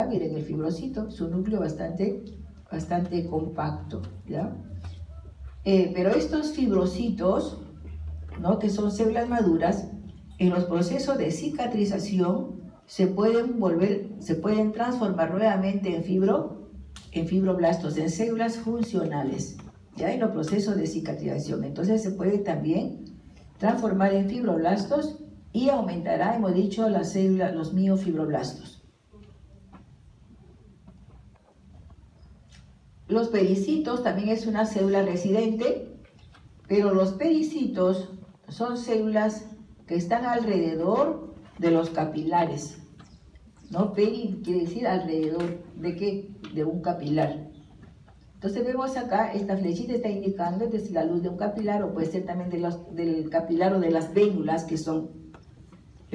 miren el fibrocito, su núcleo bastante compacto, ¿ya? Pero estos fibrocitos, ¿no?, que son células maduras, en los procesos de cicatrización se pueden transformar nuevamente en fibroblastos, en células funcionales, ya en los procesos de cicatrización. Entonces se puede también transformar en fibroblastos y aumentará, hemos dicho, las células, los miofibroblastos. Los pericitos también es una célula residente, pero los pericitos son células que están alrededor de los capilares, ¿no? Peri quiere decir alrededor de ¿qué? De un capilar. Entonces vemos acá, esta flechita está indicando desde la luz de un capilar, o puede ser también del capilar o de las vénulas, que son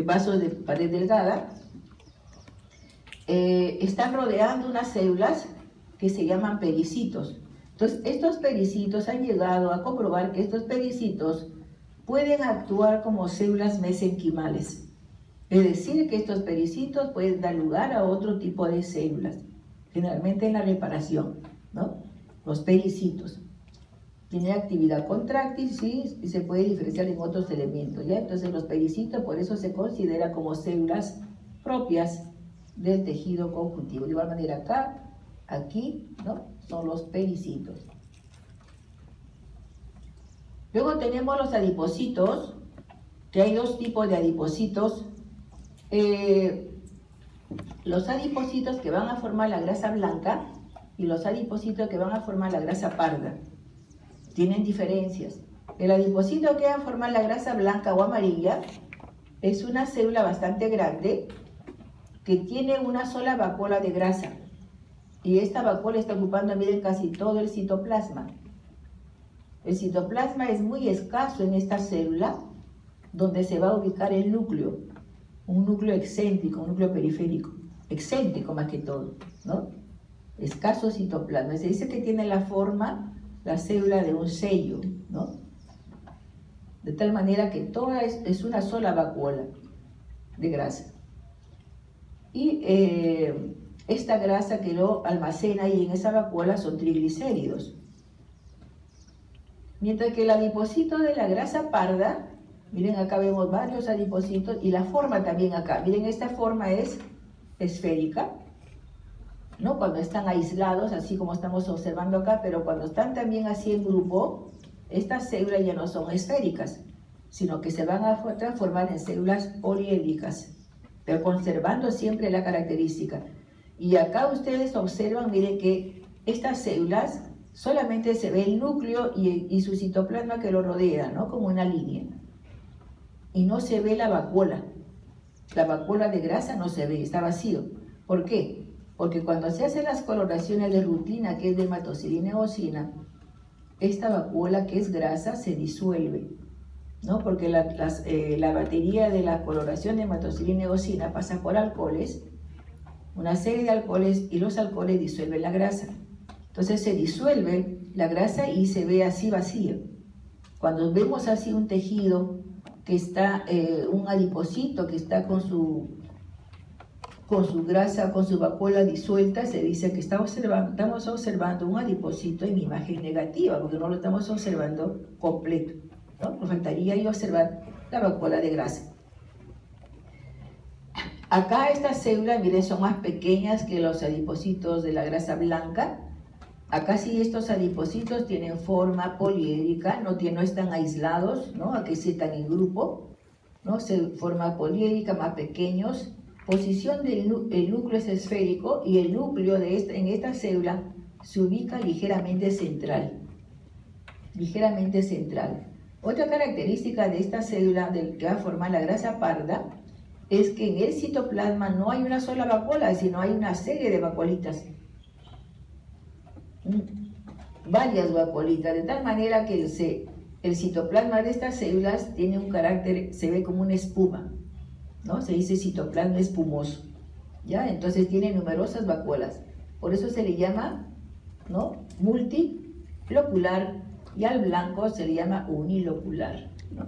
vasos de pared delgada. Están rodeando unas células que se llaman pericitos. Entonces estos pericitos han llegado a comprobar que estos pericitos pueden actuar como células mesenquimales. Es decir, que estos pericitos pueden dar lugar a otro tipo de células, generalmente en la reparación, ¿no? Los pericitos tienen actividad contráctil, sí, y se puede diferenciar en otros elementos, ¿ya? Entonces los pericitos por eso se considera como células propias del tejido conjuntivo. De igual manera acá, aquí, ¿no?, son los pericitos. Luego tenemos los adipocitos, que hay dos tipos de adipocitos. Los adipocitos que van a formar la grasa blanca y los adipocitos que van a formar la grasa parda. Tienen diferencias. El adipocito que va a formar la grasa blanca o amarilla es una célula bastante grande que tiene una sola vacuola de grasa. Y esta vacuola está ocupando, miren, casi todo el citoplasma. El citoplasma es muy escaso en esta célula, donde se va a ubicar el núcleo, un núcleo excéntrico, un núcleo periférico, excéntrico más que todo, ¿no? Escaso citoplasma. Se dice que tiene la forma, la célula de un sello, ¿no? De tal manera que toda es una sola vacuola de grasa. Y esta grasa que lo almacena y en esa vacuola son triglicéridos. Mientras que el adipocito de la grasa parda, miren, acá vemos varios adipocitos y la forma también acá. Miren, esta forma es esférica, ¿no? Cuando están aislados, así como estamos observando acá, pero cuando están también así en grupo, estas células ya no son esféricas, sino que se van a transformar en células poliédricas, pero conservando siempre la característica. Y acá ustedes observan, miren, que estas células solamente se ve el núcleo y su citoplasma que lo rodea, ¿no?, como una línea. Y no se ve la vacuola. La vacuola de grasa no se ve, está vacío. ¿Por qué? Porque cuando se hacen las coloraciones de rutina, que es de hematocilina y eosina, esta vacuola que es grasa se disuelve, ¿no? Porque la batería de la coloración de hematocilina y eosina pasa por alcoholes, una serie de alcoholes, y los alcoholes disuelven la grasa. Entonces se disuelve la grasa y se ve así vacío. Cuando vemos así un tejido que está, un adipocito que está con su grasa, con su vacuola disuelta, se dice que estamos observando un adipocito en imagen negativa, porque no lo estamos observando completo, ¿no? Nos faltaría ahí observar la vacuola de grasa. Acá estas células, miren, son más pequeñas que los adipocitos de la grasa blanca. Acá sí estos adipocitos tienen forma poliédrica, no están aislados, ¿no? Aquí sí están en grupo, ¿no? Forma poliédrica, más pequeños. Posición del núcleo es esférico y el núcleo en esta célula se ubica ligeramente central. Ligeramente central. Otra característica de esta célula que va a formar la grasa parda es que en el citoplasma no hay una sola vacuola, sino hay una serie de vacuolitas. Varias vacuolitas, de tal manera que el citoplasma de estas células tiene un carácter, se ve como una espuma, ¿no? Se dice citoplasma espumoso, ¿ya? Entonces tiene numerosas vacuolas, por eso se le llama, ¿no?, multilocular, y al blanco se le llama unilocular, ¿no?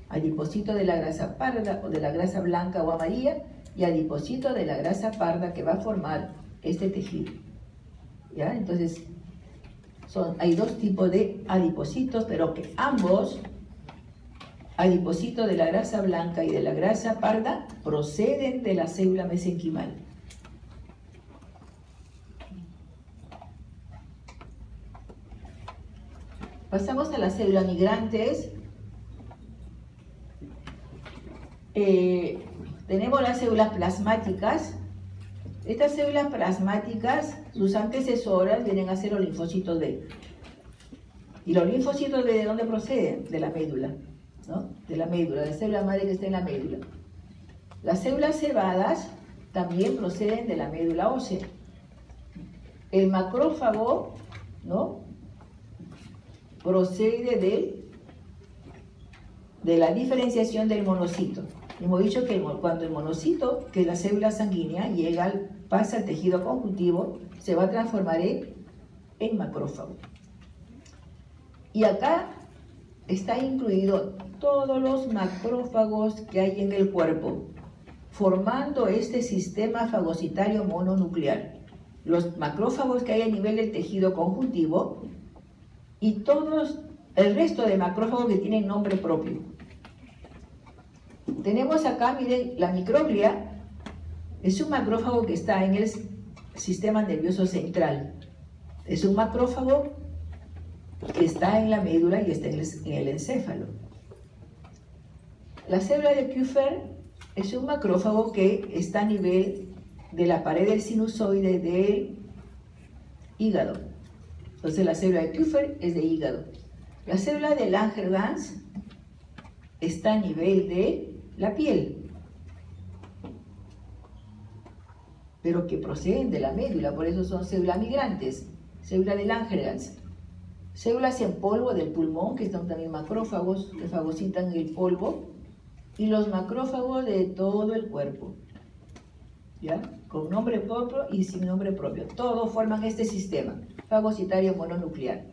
Adipocito de la grasa parda o de la grasa blanca o amarilla y adipocito de la grasa parda que va a formar este tejido. ¿Ya? Entonces, hay dos tipos de adipocitos, pero que ambos, adipocito de la grasa blanca y de la grasa parda, proceden de la célula mesenquimal. Pasamos a las células migrantes. Tenemos las células plasmáticas. Estas células plasmáticas, sus antecesoras vienen a ser los linfocitos B. ¿Y los linfocitos B de dónde proceden? De la médula, ¿no? De la médula, de la célula madre que está en la médula. Las células cebadas también proceden de la médula ósea. El macrófago, ¿no?, procede de la diferenciación del monocito. Hemos dicho que cuando el monocito, que es la célula sanguínea, pasa al tejido conjuntivo, se va a transformar en macrófago. Y acá está incluido todos los macrófagos que hay en el cuerpo, formando este sistema fagocitario mononuclear. Los macrófagos que hay a nivel del tejido conjuntivo y el resto de macrófagos que tienen nombre propio. Tenemos acá, miren, la microglia es un macrófago que está en el sistema nervioso central. Es un macrófago que está en la médula y está en el encéfalo. La célula de Kupffer es un macrófago que está a nivel de la pared del sinusoide del hígado. Entonces la célula de Kupffer es de hígado. La célula de Langerhans está a nivel de la piel, pero que proceden de la médula, por eso son células migrantes. Célula de Langerhans. Células en polvo del pulmón, que son también macrófagos, que fagocitan el polvo, y los macrófagos de todo el cuerpo, ¿ya? Con nombre propio y sin nombre propio. Todos forman este sistema fagocitario mononuclear.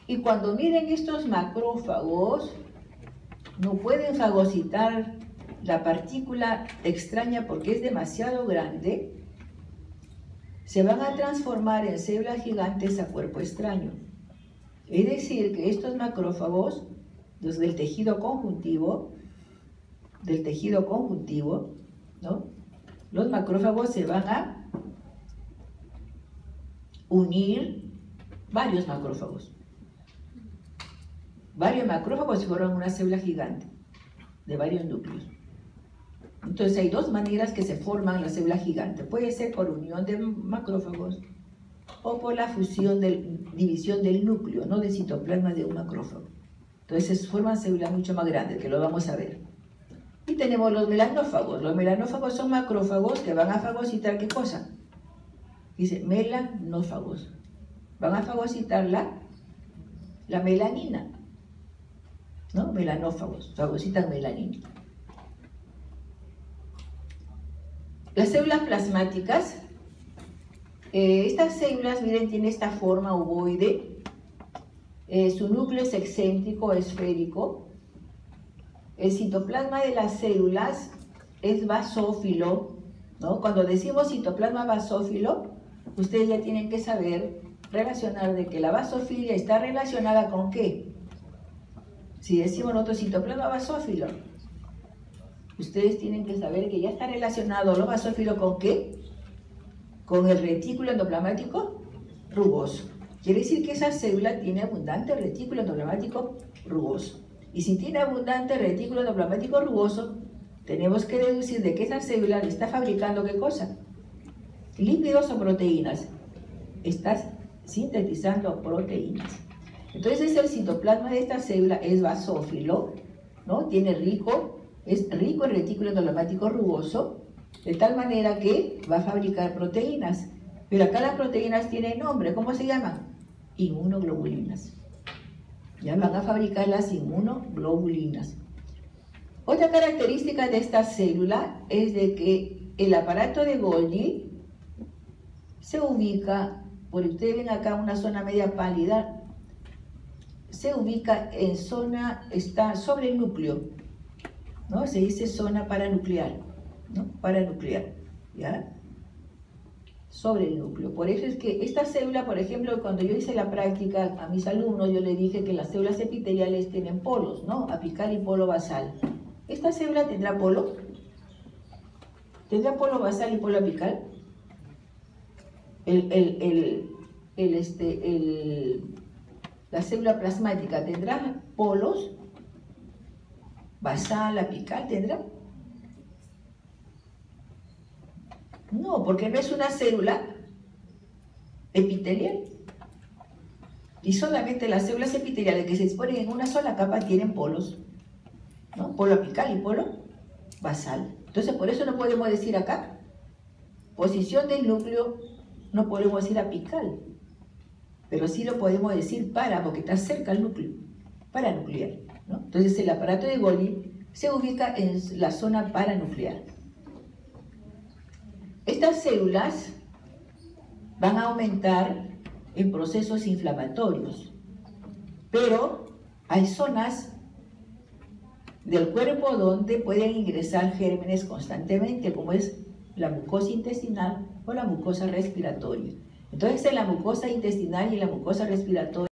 Y cuando miren estos macrófagos, no pueden fagocitar la partícula extraña porque es demasiado grande, se van a transformar en células gigantes a cuerpo extraño. Es decir, que estos macrófagos, los del tejido conjuntivo, ¿no?, los macrófagos se van a unir, varios macrófagos se forman una célula gigante de varios núcleos. Entonces hay dos maneras que se forman las células gigantes. Puede ser por unión de macrófagos o por la división del núcleo, no del citoplasma de un macrófago. Entonces se forman células mucho más grandes, que lo vamos a ver. Y tenemos los melanófagos. Los melanófagos son macrófagos que van a fagocitar, ¿qué cosa? Dice melanófagos. Van a fagocitar la melanina, ¿no? Melanófagos, fagocitan melanina. Las células plasmáticas, estas células, miren, tienen esta forma ovoide, su núcleo es excéntrico, esférico. El citoplasma de las células es basófilo, ¿no? Cuando decimos citoplasma basófilo, ustedes ya tienen que saber relacionar de que la basofilia está relacionada con ¿qué? Si decimos nosotros citoplasma basófilo, ustedes tienen que saber que ya está relacionado lo basófilo con ¿qué? Con el retículo endoplasmático rugoso. Quiere decir que esa célula tiene abundante retículo endoplasmático rugoso. Y si tiene abundante retículo endoplasmático rugoso, tenemos que deducir de que esa célula está fabricando ¿qué cosa? Lípidos o proteínas. Está sintetizando proteínas. Entonces el citoplasma de esta célula es basófilo, ¿no? Es rico en retículo endoplasmático rugoso, de tal manera que va a fabricar proteínas. Pero acá las proteínas tienen nombre, ¿cómo se llaman? Inmunoglobulinas. Ya van a fabricar las inmunoglobulinas. Otra característica de esta célula es de que el aparato de Golgi se ubica, porque ustedes ven acá una zona media pálida, se ubica en zona, está sobre el núcleo, ¿no? Se dice zona paranuclear. ¿no? Paranuclear, ¿ya? Sobre el núcleo. Por eso es que esta célula, por ejemplo, cuando yo hice la práctica a mis alumnos, yo les dije que las células epiteliales tienen polos, ¿no? Apical y polo basal. ¿Esta célula tendrá polo? ¿Tendrá polo basal y polo apical? La célula plasmática tendrá polos, basal, apical, ¿tendrá? No, porque no es una célula epitelial. Y solamente las células epiteliales que se exponen en una sola capa tienen polos, ¿no? Polo apical y polo basal. Entonces, por eso no podemos decir acá, posición del núcleo, no podemos decir apical, pero sí lo podemos decir porque está cerca al núcleo, paranuclear, ¿no? Entonces, el aparato de Golgi se ubica en la zona paranuclear. Estas células van a aumentar en procesos inflamatorios, pero hay zonas del cuerpo donde pueden ingresar gérmenes constantemente, como es la mucosa intestinal o la mucosa respiratoria. Entonces, en la mucosa intestinal y la mucosa respiratoria